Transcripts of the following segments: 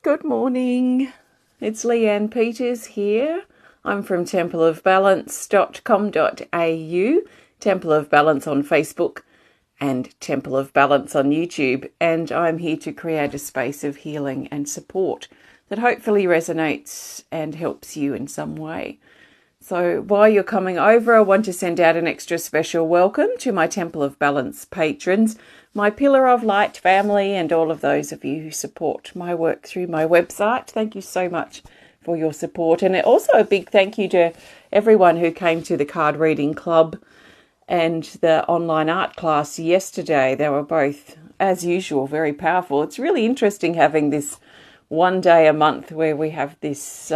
Good morning. It's Leanne Peters here. I'm from templeofbalance.com.au, Temple of Balance on Facebook and Temple of Balance on YouTube, and I'm here to create a space of healing and support that hopefully resonates and helps you in some way. So while you're coming over, I want to send out an extra special welcome to my Temple of Balance patrons, my Pillar of Light family, and all of those of you who support my work through my website. Thank you so much for your support. And also a big thank you to everyone who came to the card reading club and the online art class yesterday. They were both, as usual, very powerful. It's really interesting having this one day a month where we have this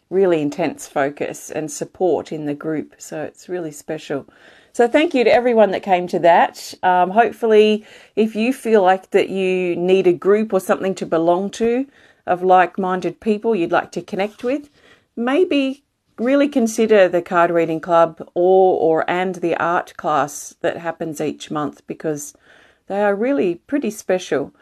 really intense focus and support in the group. So it's really special. So thank you to everyone that came to that. Hopefully, if you feel like that you need a group or something to belong to of like-minded people you'd like to connect with, maybe really consider the card reading club and the art class that happens each month, because they are really pretty special.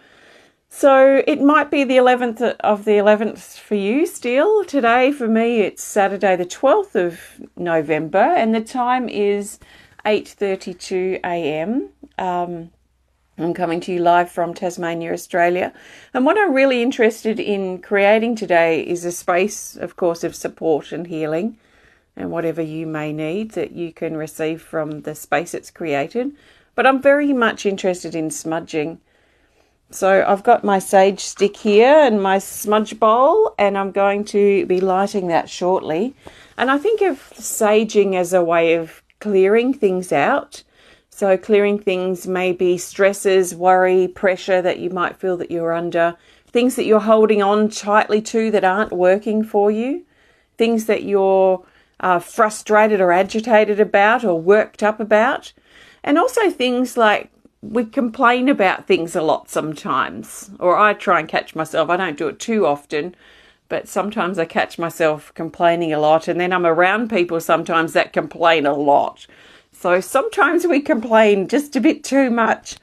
So it might be the 11th of the 11th for you still. Today for me it's Saturday the 12th of November and the time is 8:32 a.m. I'm coming to you live from Tasmania, Australia. And what I'm really interested in creating today is a space, of course, of support and healing and whatever you may need that you can receive from the space it's created. But I'm very much interested in smudging. So I've got my sage stick here and my smudge bowl, and I'm going to be lighting that shortly. And I think of saging as a way of clearing things out. So clearing things, maybe stresses, worry, pressure that you might feel that you're under, things that you're holding on tightly to that aren't working for you, things that you're frustrated or agitated about or worked up about, and also things like we complain about things a lot sometimes, or I try and catch myself. I don't do it too often, but sometimes I catch myself complaining a lot, and then I'm around people sometimes that complain a lot. So sometimes we complain just a bit too much,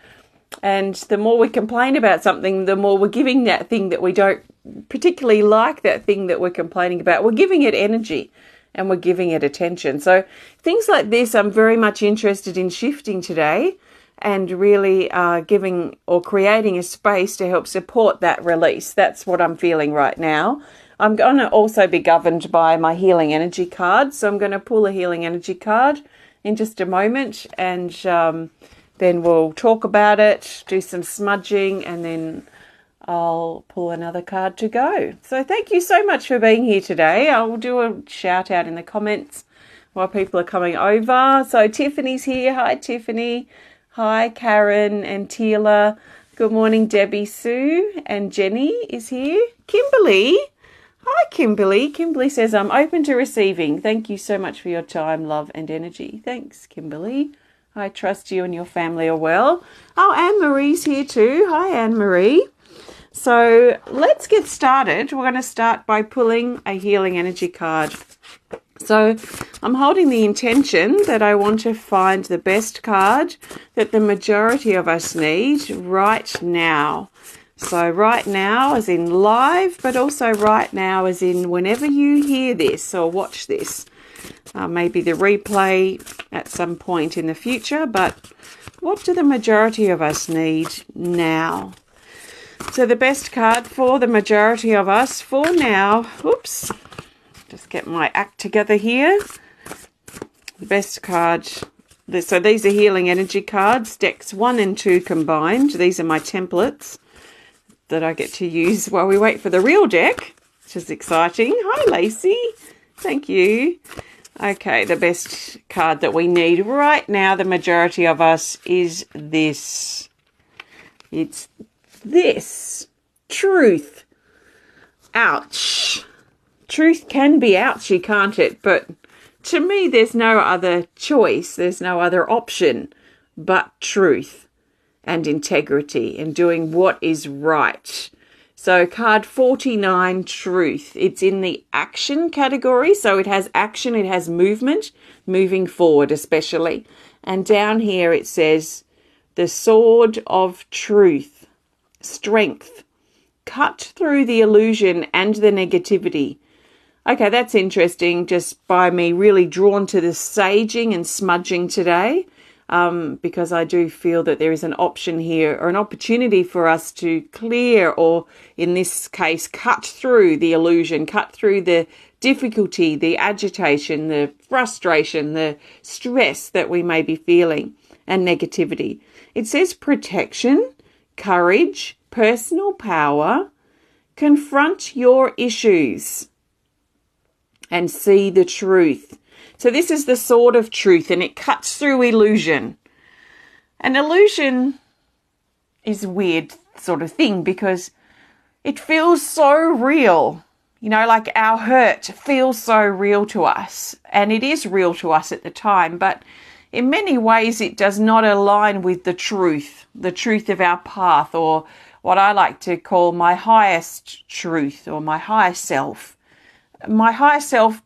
and the more we complain about something, the more we're giving that thing that we don't particularly like, that thing that we're complaining about, we're giving it energy and we're giving it attention. So things like this I'm very much interested in shifting today, and really giving or creating a space to help support that release. That's what I'm feeling right now. I'm going to also be governed by my healing energy card. So I'm going to pull a healing energy card in just a moment, and then we'll talk about it, do some smudging, and then I'll pull another card to go. So thank you so much for being here today. I'll do a shout out in the comments while people are coming over. So Tiffany's here. Hi, Tiffany. Hi, Karen and Tila. Good morning, Debbie Sue. And Jenny is here. Kimberly. Hi, Kimberly. Kimberly says, I'm open to receiving. Thank you so much for your time, love, and energy. Thanks, Kimberly. I trust you and your family are well. Oh, Anne-Marie's here too. Hi, Anne-Marie. So let's get started. We're going to start by pulling a healing energy card. So I'm holding the intention that I want to find the best card that the majority of us need right now. So right now as in live, but also right now as in whenever you hear this or watch this. Maybe the replay at some point in the future, but what do the majority of us need now? So the best card for the majority of us for now, oops, just get my act together here. The best card, so these are healing energy cards, decks 1 and 2 combined. These are my templates that I get to use while we wait for the real deck, which is exciting. Hi, Lacey. Thank you. Okay, the best card that we need right now, the majority of us, is this. It's this. Truth. Ouch. Truth can be ouchy, can't it? But to me, there's no other choice. There's no other option but truth and integrity and doing what is right. So card 49, truth. It's in the action category. So it has action, it has movement, moving forward especially. And down here it says the sword of truth, strength, cut through the illusion and the negativity. Okay, that's interesting, just by me really drawn to the saging and smudging today, because I do feel that there is an option here, or an opportunity for us to clear, or in this case, cut through the illusion, cut through the difficulty, the agitation, the frustration, the stress that we may be feeling, and negativity. It says protection, courage, personal power, confront your issues, and see the truth. So this is the sword of truth, and it cuts through illusion. An illusion is a weird sort of thing because it feels so real. You know, like our hurt feels so real to us, and it is real to us at the time, but in many ways it does not align with the truth of our path, or what I like to call my highest truth, or my higher self. My higher self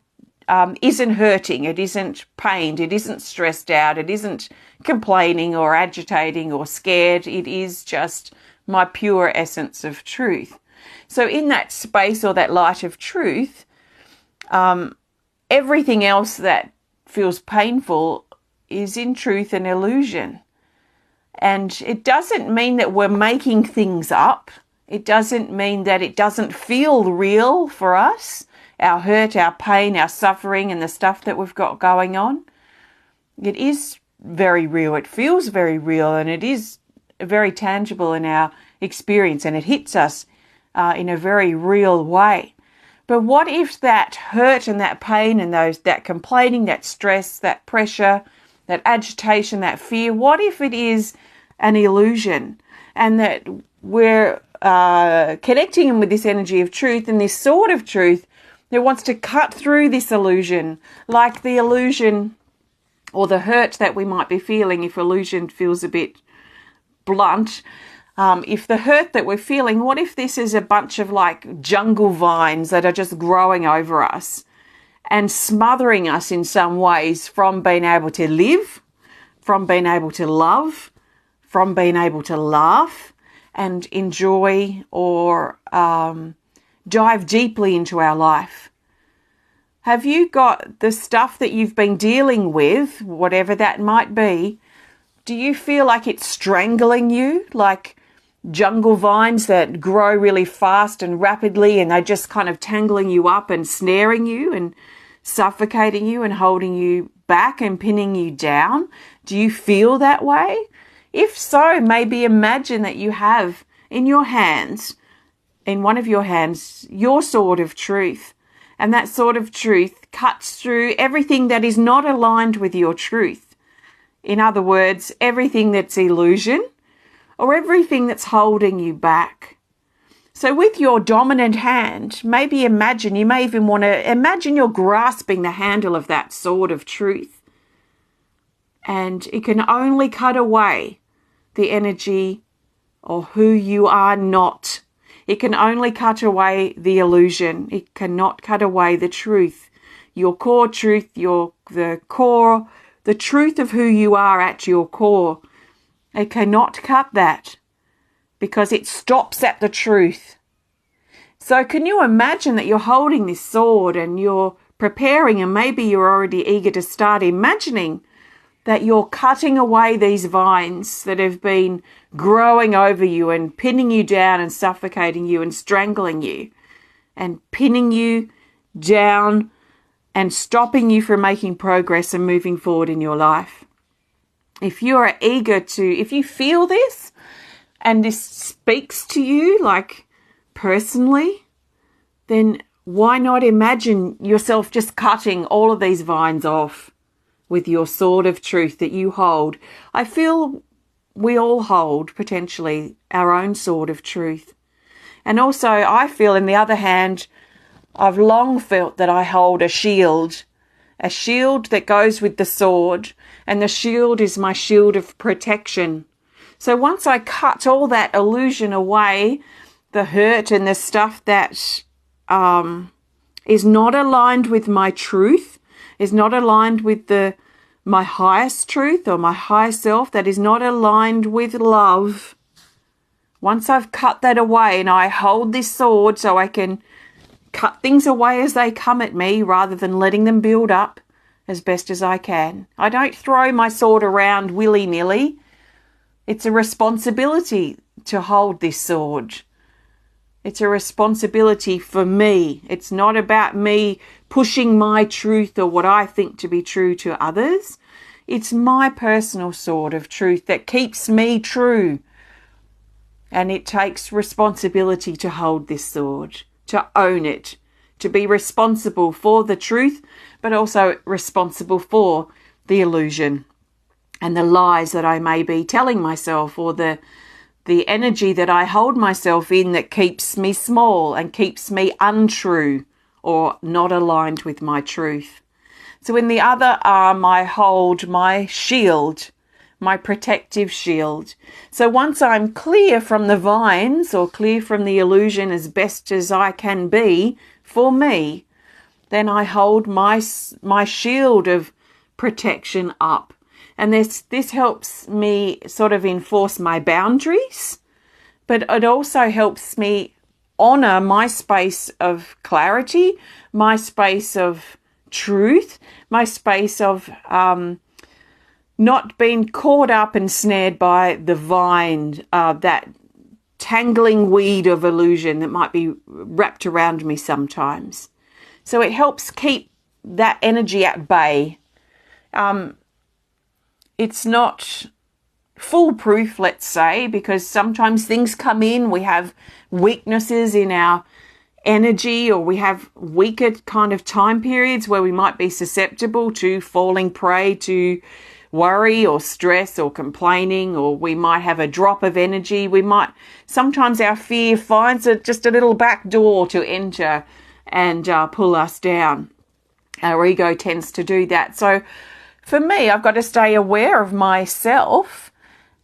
isn't hurting, it isn't pained, it isn't stressed out, it isn't complaining or agitating or scared. It is just my pure essence of truth. So in that space, or that light of truth, everything else that feels painful is in truth an illusion. And it doesn't mean that we're making things up. It doesn't mean that it doesn't feel real for us. Our hurt, our pain, our suffering, and the stuff that we've got going on. It is very real. It feels very real, and it is very tangible in our experience, and it hits us in a very real way. But what if that hurt and that pain and that complaining, that stress, that pressure, that agitation, that fear, what if it is an illusion, and that we're connecting with this energy of truth and this sword of truth that wants to cut through this illusion, like the illusion or the hurt that we might be feeling, if illusion feels a bit blunt. If the hurt that we're feeling, what if this is a bunch of like jungle vines that are just growing over us and smothering us in some ways from being able to live, from being able to love, from being able to laugh and enjoy, or dive deeply into our life? Have you got the stuff that you've been dealing with, whatever that might be? Do you feel like it's strangling you, like jungle vines that grow really fast and rapidly, and they're just kind of tangling you up and snaring you and suffocating you and holding you back and pinning you down? Do you feel that way? If so, maybe imagine that you have in your hands, in one of your hands, your sword of truth. And that sword of truth cuts through everything that is not aligned with your truth. In other words, everything that's illusion, or everything that's holding you back. So with your dominant hand, maybe imagine, you may even want to imagine you're grasping the handle of that sword of truth. And it can only cut away the energy or who you are not. It can only cut away the illusion. It cannot cut away the truth. Your core truth, the truth of who you are at your core. It cannot cut that because it stops at the truth. So can you imagine that you're holding this sword and you're preparing, and maybe you're already eager to start imagining that you're cutting away these vines that have been growing over you and pinning you down and suffocating you and strangling you and pinning you down and stopping you from making progress and moving forward in your life. If you are eager to, if you feel this and this speaks to you like personally, then why not imagine yourself just cutting all of these vines off with your sword of truth that you hold? I feel we all hold potentially our own sword of truth. And also I feel, in the other hand, I've long felt that I hold a shield that goes with the sword, and the shield is my shield of protection. So once I cut all that illusion away, the hurt and the stuff that is not aligned with my truth, is not aligned with my highest truth or my higher self, that is not aligned with love, Once I've cut that away, and I hold this sword so I can cut things away as they come at me rather than letting them build up as best as I can. I don't throw my sword around willy-nilly. It's a responsibility to hold this sword. It's a responsibility for me. It's not about me pushing my truth or what I think to be true to others. It's my personal sword of truth that keeps me true. And it takes responsibility to hold this sword, to own it, to be responsible for the truth, but also responsible for the illusion and the lies that I may be telling myself, or the energy that I hold myself in that keeps me small and keeps me untrue or not aligned with my truth. So in the other arm, I hold my shield, my protective shield. So once I'm clear from the vines or clear from the illusion as best as I can be for me, then I hold my shield of protection up. And this helps me sort of enforce my boundaries, but it also helps me honor my space of clarity, my space of truth, my space of not being caught up and snared by the vine, that tangling weed of illusion that might be wrapped around me sometimes. So it helps keep that energy at bay. It's not foolproof, let's say, because sometimes things come in, we have weaknesses in our energy, or we have weaker kind of time periods where we might be susceptible to falling prey to worry or stress or complaining, or we might have a drop of energy. Sometimes our fear finds just a little back door to enter and pull us down. Our ego tends to do that. So for me, I've got to stay aware of myself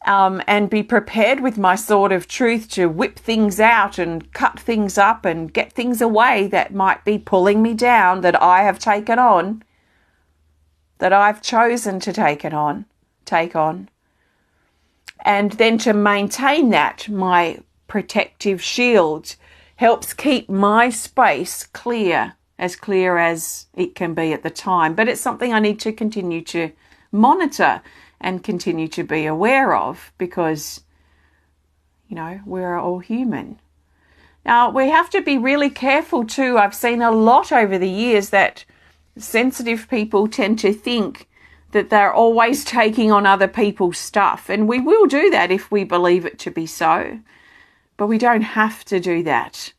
and be prepared with my sword of truth to whip things out and cut things up and get things away that might be pulling me down, that I have taken on, that I've chosen to take on. And then to maintain that, my protective shield helps keep my space clear as it can be at the time. But it's something I need to continue to monitor and continue to be aware of, because, we're all human. Now, we have to be really careful too. I've seen a lot over the years that sensitive people tend to think that they're always taking on other people's stuff. And we will do that if we believe it to be so. But we don't have to do that.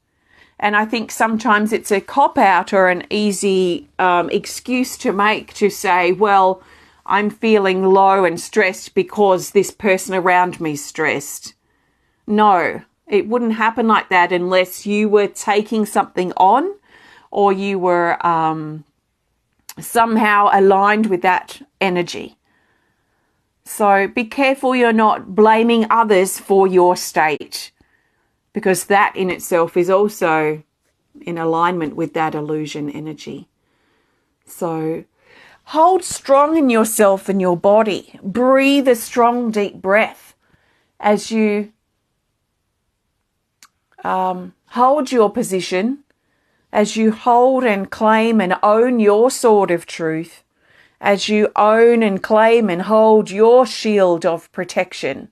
And I think sometimes it's a cop-out or an easy excuse to make, to say, well, I'm feeling low and stressed because this person around me is stressed. No, it wouldn't happen like that unless you were taking something on, or you were somehow aligned with that energy. So be careful you're not blaming others for your state, because that in itself is also in alignment with that illusion energy. So hold strong in yourself and your body. Breathe a strong, deep breath as you hold your position, as you hold and claim and own your sword of truth, as you own and claim and hold your shield of protection,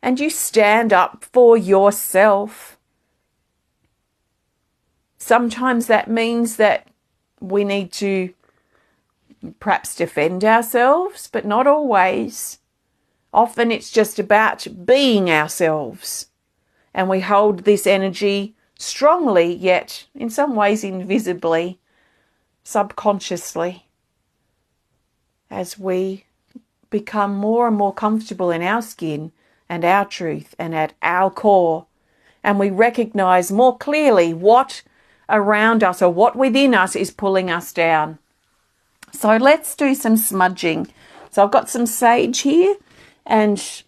and you stand up for yourself. Sometimes that means that we need to perhaps defend ourselves, but not always. Often it's just about being ourselves. And we hold this energy strongly, yet in some ways invisibly, subconsciously, as we become more and more comfortable in our skin and our truth and at our core, and we recognize more clearly what around us or what within us is pulling us down. So let's do some smudging. So I've got some sage here, and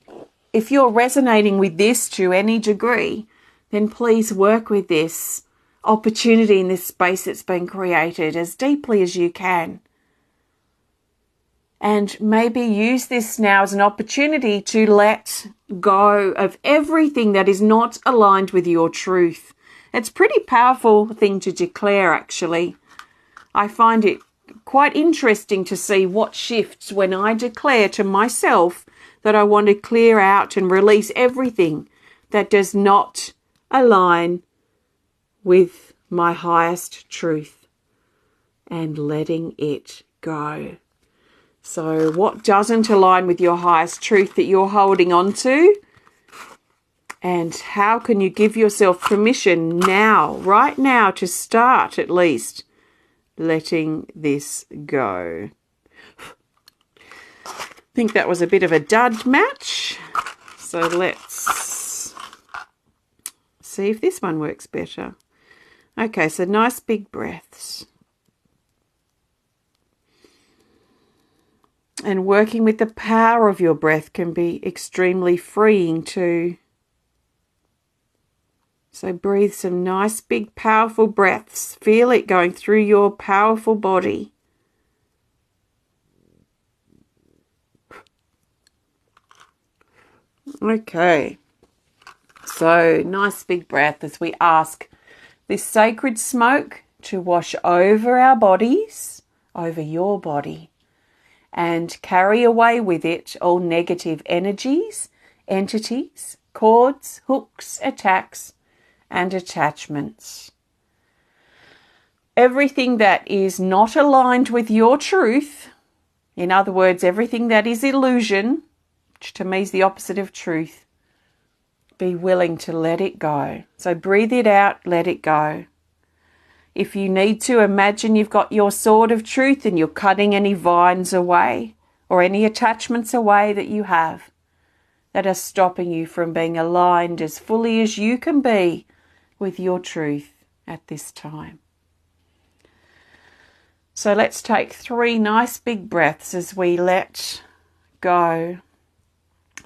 if you're resonating with this to any degree, then please work with this opportunity in this space that's been created as deeply as you can. And maybe use this now as an opportunity to let go of everything that is not aligned with your truth. It's a pretty powerful thing to declare, actually. I find it quite interesting to see what shifts when I declare to myself that I want to clear out and release everything that does not align with my highest truth and letting it go. So what doesn't align with your highest truth that you're holding on to? And how can you give yourself permission now, right now, to start at least letting this go? I think that was a bit of a dud match. So let's see if this one works better. Okay, so nice big breaths. And working with the power of your breath can be extremely freeing too. So breathe some nice big powerful breaths. Feel it going through your powerful body. Okay. So nice big breath as we ask this sacred smoke to wash over our bodies, over your body, and carry away with it all negative energies, entities, cords, hooks, attacks, and attachments. Everything that is not aligned with your truth, in other words, everything that is illusion, which to me is the opposite of truth, be willing to let it go. So breathe it out, let it go. If you need to, imagine you've got your sword of truth and you're cutting any vines away or any attachments away that you have that are stopping you from being aligned as fully as you can be with your truth at this time. So let's take 3 nice big breaths as we let go.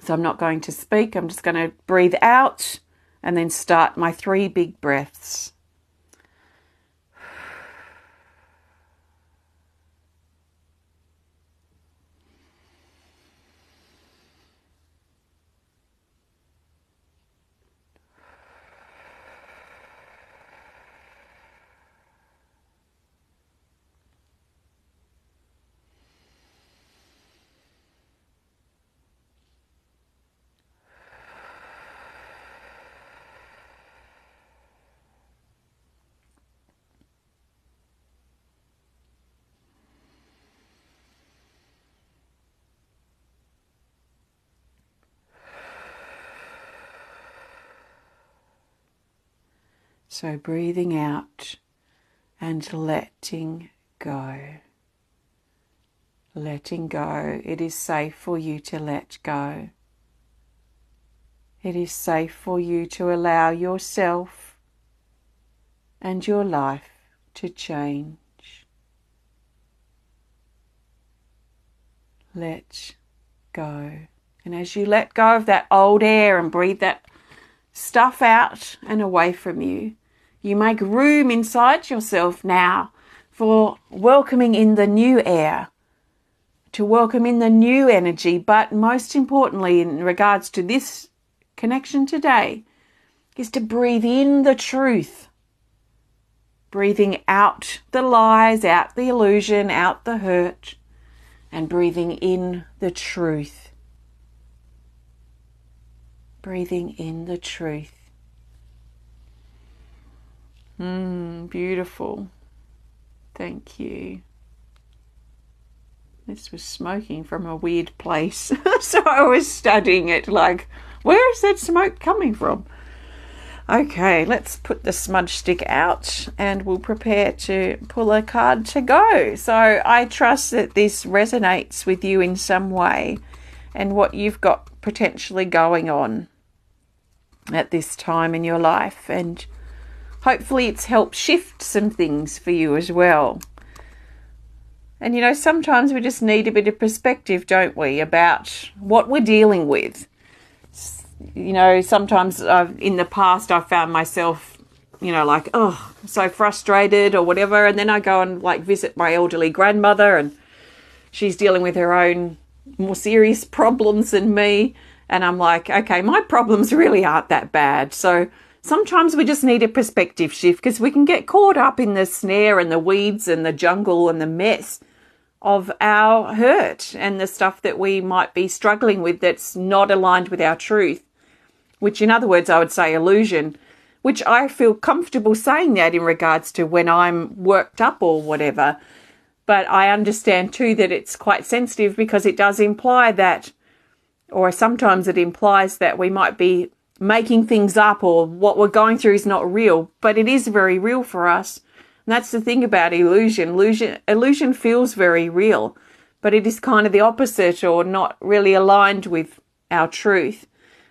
So I'm not going to speak, I'm just going to breathe out and then start my 3 big breaths. So breathing out and letting go. Letting go. It is safe for you to let go. It is safe for you to allow yourself and your life to change. Let go. And as you let go of that old air and breathe that stuff out and away from you, you make room inside yourself now for welcoming in the new air, to welcome in the new energy, but most importantly in regards to this connection today is to breathe in the truth, breathing out the lies, out the illusion, out the hurt, and breathing in the truth. Breathing in the truth. Beautiful. Thank you. This was smoking from a weird place. So I was studying it like, where is that smoke coming from? Okay, let's put the smudge stick out and we'll prepare to pull a card to go. So I trust that this resonates with you in some way and what you've got potentially going on at this time in your life, and hopefully it's helped shift some things for you as well. And you know, sometimes we just need a bit of perspective, don't we, about what we're dealing with. You know, sometimes in the past I've found myself, you know, like, oh, so frustrated or whatever, and then I go and like visit my elderly grandmother and she's dealing with her own more serious problems than me. And I'm like, okay, my problems really aren't that bad. So sometimes we just need a perspective shift, because we can get caught up in the snare and the weeds and the jungle and the mess of our hurt and the stuff that we might be struggling with that's not aligned with our truth, which in other words, I would say illusion, which I feel comfortable saying that in regards to when I'm worked up or whatever. But I understand too that it's quite sensitive, because it does imply that, or sometimes it implies that we might be making things up, or what we're going through is not real, but it is very real for us. And that's the thing about illusion. Illusion feels very real, but it is kind of the opposite, or not really aligned with our truth.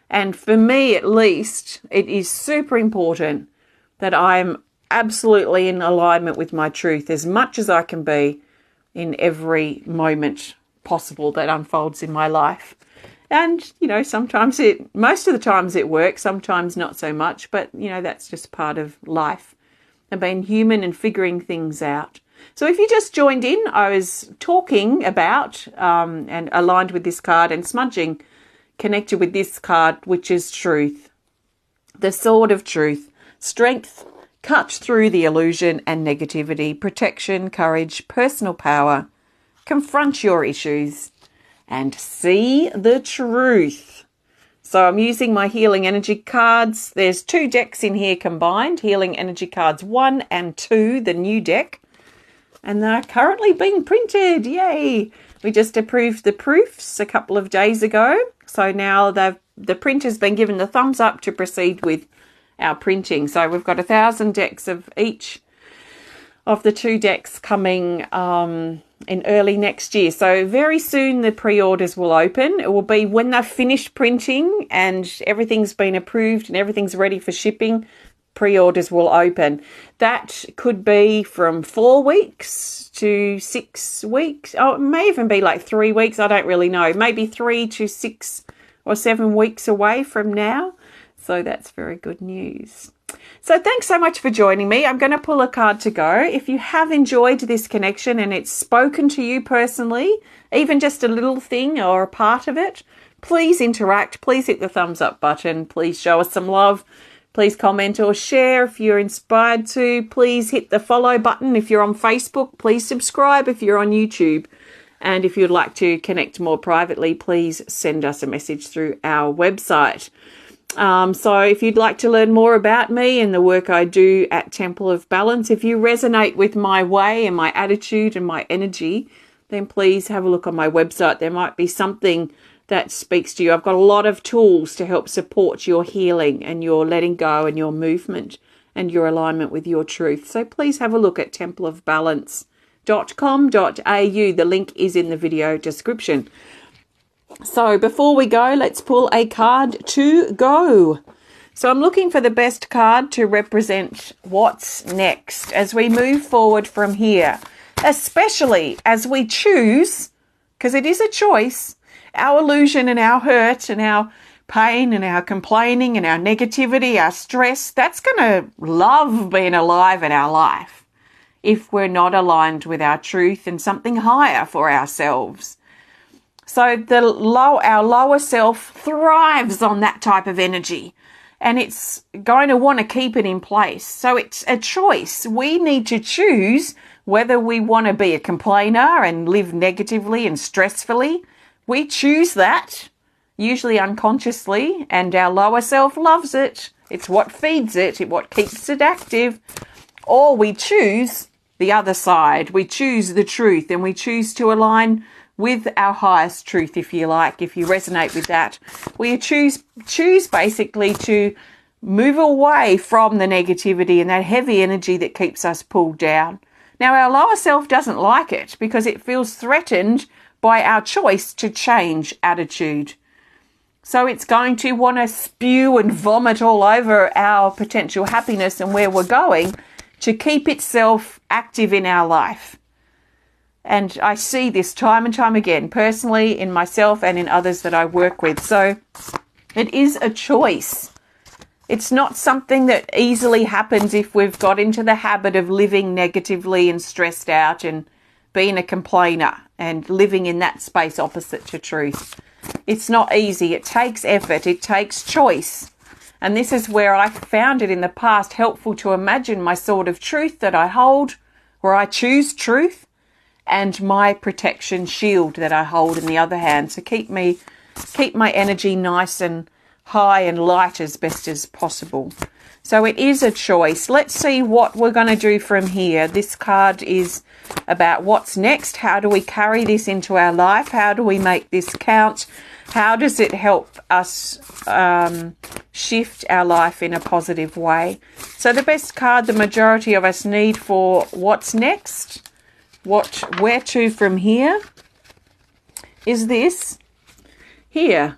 And for me, at least, it is super important that I'm absolutely in alignment with my truth as much as I can be in every moment possible that unfolds in my life. And, sometimes most of the times it works, sometimes not so much, but, that's just part of life and being human and figuring things out. So if you just joined in, I was talking about and aligned with this card, and smudging connected with this card, which is truth. The sword of truth. Strength, cut through the illusion and negativity. Protection, courage, personal power. Confront your issues and see the truth. So I'm using my healing energy cards. There's 2 decks in here combined, healing energy cards 1 and 2, the new deck. And they're currently being printed. Yay! We just approved the proofs a couple of days ago. So now the printer's been given the thumbs up to proceed with our printing. So we've got 1,000 decks of each of the 2 decks coming in early next year. So very soon the pre-orders will open. It will be when they've finished printing and everything's been approved and everything's ready for shipping, pre-orders will open. That could be from 4 weeks to 6 weeks. Oh, it may even be like 3 weeks. I don't really know. Maybe 3 to 6 or 7 weeks away from now. So that's very good news. So thanks so much for joining me. I'm going to pull a card to go. If you have enjoyed this connection and it's spoken to you personally, even just a little thing or a part of it, please interact. Please hit the thumbs up button. Please show us some love. Please comment or share if you're inspired to. Please hit the follow button if you're on Facebook. Please subscribe if you're on YouTube. And if you'd like to connect more privately, please send us a message through our website. So if you'd like to learn more about me and the work I do at Temple of Balance, if you resonate with my way and my attitude and my energy, then please have a look on my website. There might be something that speaks to you. I've got a lot of tools to help support your healing and your letting go and your movement and your alignment with your truth. So please have a look at templeofbalance.com.au. The link is in the video description. So before we go, let's pull a card to go. So I'm looking for the best card to represent what's next as we move forward from here, especially as we choose, because it is a choice, our illusion and our hurt and our pain and our complaining and our negativity, our stress, that's going to love being alive in our life if we're not aligned with our truth and something higher for ourselves. So our lower self thrives on that type of energy, and it's going to want to keep it in place. So it's a choice. We need to choose whether we want to be a complainer and live negatively and stressfully. We choose that, usually unconsciously, and our lower self loves it. It's what feeds it, it's what keeps it active. Or we choose the other side. We choose the truth, and we choose to align with our highest truth, if you like, if you resonate with that. We choose basically to move away from the negativity and that heavy energy that keeps us pulled down. Now, our lower self doesn't like it because it feels threatened by our choice to change attitude. So it's going to want to spew and vomit all over our potential happiness and where we're going to keep itself active in our life. And I see this time and time again, personally, in myself and in others that I work with. So it is a choice. It's not something that easily happens if we've got into the habit of living negatively and stressed out and being a complainer and living in that space opposite to truth. It's not easy. It takes effort. It takes choice. And this is where I found it in the past helpful to imagine my sword of truth that I hold, where I choose truth, and my protection shield that I hold in the other hand to keep my energy nice and high and light as best as possible. So it is a choice. Let's see what we're going to do from here. This card is about what's next. How do we carry this into our life? How do we make this count? How does it help us shift our life in a positive way? So the best card the majority of us need for what's next, where to from here, is this here.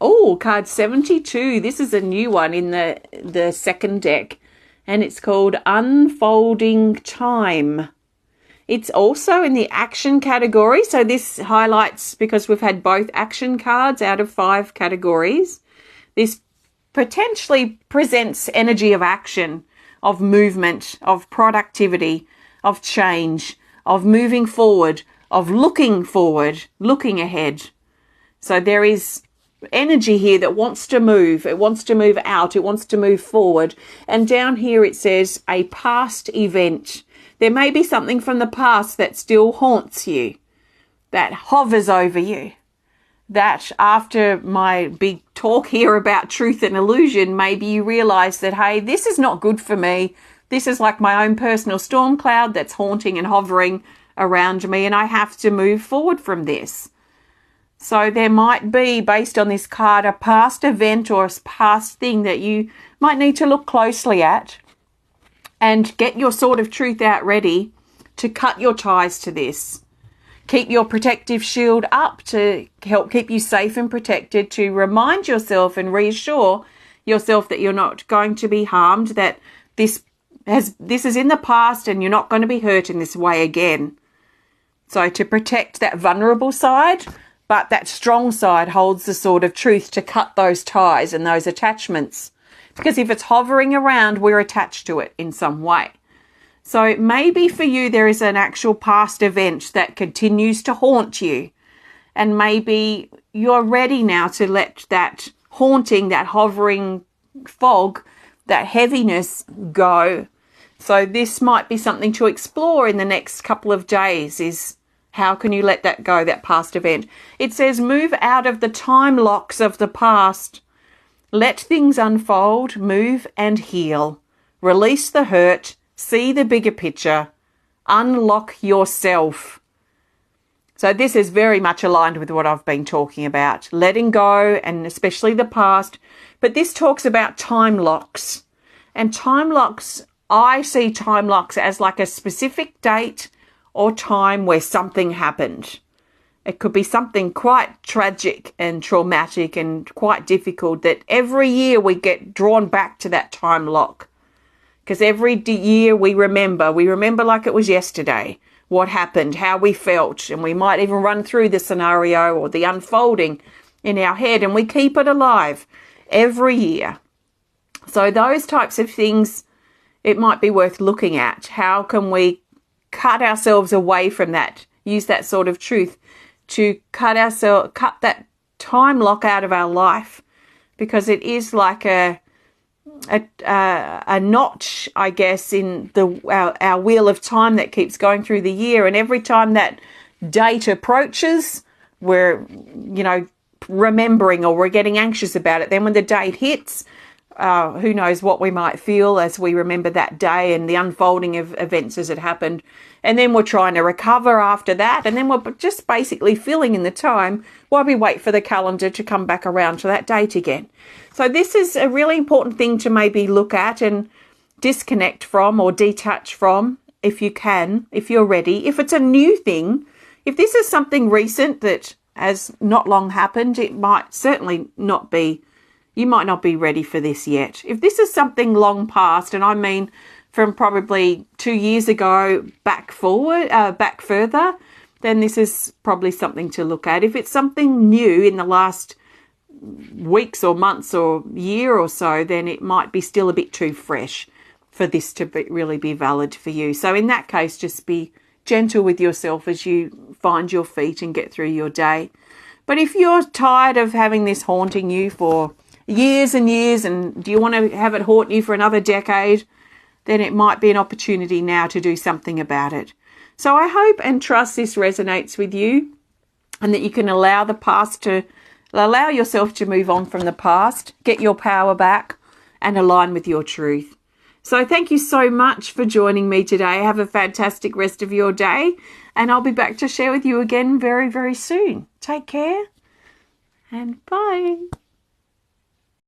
Oh, card 72. This is a new one in the second deck, and it's called Unfolding Time. It's also in the action category, so this highlights, because we've had both action cards out of 5 categories, this potentially presents energy of action, of movement, of productivity, of change, of moving forward, of looking forward, looking ahead. So there is energy here that wants to move. It wants to move out. It wants to move forward. And down here it says a past event. There may be something from the past that still haunts you, that hovers over you, that after my big talk here about truth and illusion, maybe you realize that, hey, this is not good for me. This is like my own personal storm cloud that's haunting and hovering around me, and I have to move forward from this. So there might be, based on this card, a past event or a past thing that you might need to look closely at and get your sword of truth out ready to cut your ties to this. Keep your protective shield up to help keep you safe and protected, to remind yourself and reassure yourself that you're not going to be harmed, that this is in the past and you're not going to be hurt in this way again. So to protect that vulnerable side, but that strong side holds the sword of truth to cut those ties and those attachments. Because if it's hovering around, we're attached to it in some way. So maybe for you there is an actual past event that continues to haunt you. And maybe you're ready now to let that haunting, that hovering fog, that heaviness go. So this might be something to explore in the next couple of days, is how can you let that go, that past event? It says move out of the time locks of the past. Let things unfold, move and heal. Release the hurt, see the bigger picture, unlock yourself. So this is very much aligned with what I've been talking about, letting go, and especially the past. But this talks about time locks. And time locks, I see time locks as like a specific date or time where something happened. It could be something quite tragic and traumatic and quite difficult, that every year we get drawn back to that time lock. Because every year we remember like it was yesterday, what happened, how we felt, and we might even run through the scenario or the unfolding in our head, and we keep it alive every year. So those types of things, it might be worth looking at. How can we cut ourselves away from that? Use that sort of truth to cut that time lock out of our life, because it is like a notch, I guess, in our wheel of time that keeps going through the year. And every time that date approaches, we're, remembering, or we're getting anxious about it. Then when the date hits, who knows what we might feel as we remember that day and the unfolding of events as it happened. And then we're trying to recover after that. And then we're just basically filling in the time while we wait for the calendar to come back around to that date again. So this is a really important thing to maybe look at and disconnect from, or detach from, if you can, if you're ready. If it's a new thing, if this is something recent that has not long happened, it might certainly not be, you might not be ready for this yet. If this is something long past, and I mean from probably 2 years ago back further, then this is probably something to look at. If it's something new in the last weeks or months or year or so, then it might be still a bit too fresh for this to really be valid for you. So in that case, just be gentle with yourself as you find your feet and get through your day. But if you're tired of having this haunting you for years and years, and do you want to have it haunt you for another decade, then it might be an opportunity now to do something about it. So I hope and trust this resonates with you, and that you can allow yourself to move on from the past, get your power back, and align with your truth. So thank you so much for joining me today. Have a fantastic rest of your day, and I'll be back to share with you again very, very soon. Take care, and bye.